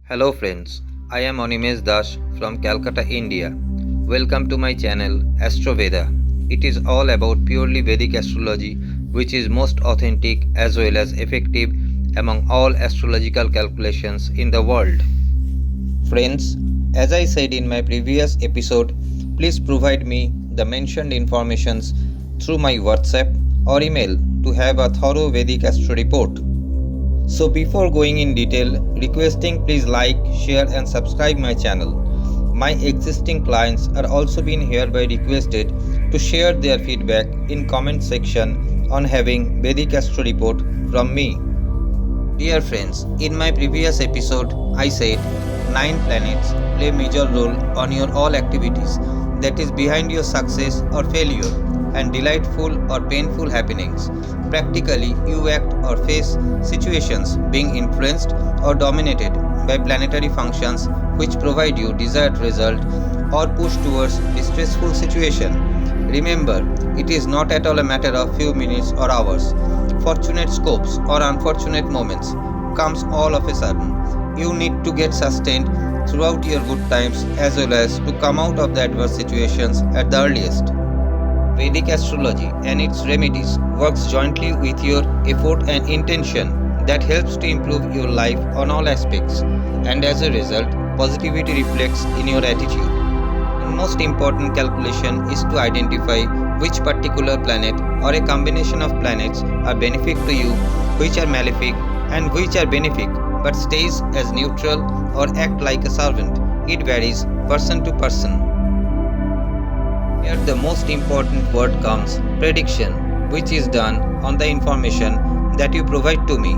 Hello friends, I am Animesh Das from Calcutta, India. Welcome to my channel Astroveda. It is all about purely Vedic astrology, which is most authentic as well as effective among all astrological calculations in the world. Friends, as I said in my previous episode, please provide me the mentioned informations through my WhatsApp or email to have a thorough Vedic astro report. So before going in detail, requesting please like, share and subscribe my channel. My existing clients are also being hereby requested to share their feedback in comment section on having Vedic Astro report from me. Dear friends, in my previous episode, I said 9 planets play major role on your all activities, that is behind your success or failure and delightful or painful happenings. Practically, you act or face situations being influenced or dominated by planetary functions which provide you desired result or push towards distressful situation. Remember, it is not at all a matter of few minutes or hours. Fortunate scopes or unfortunate moments comes all of a sudden. You need to get sustained throughout your good times as well as to come out of the adverse situations at the earliest. Vedic astrology and its remedies works jointly with your effort and intention that helps to improve your life on all aspects, and as a result positivity reflects in your attitude. The most important calculation is to identify which particular planet or a combination of planets are benefic to you, which are malefic and which are benefic but stays as neutral or act like a servant. It varies person to person. Here the most important word comes prediction, which is done on the information that you provide to me.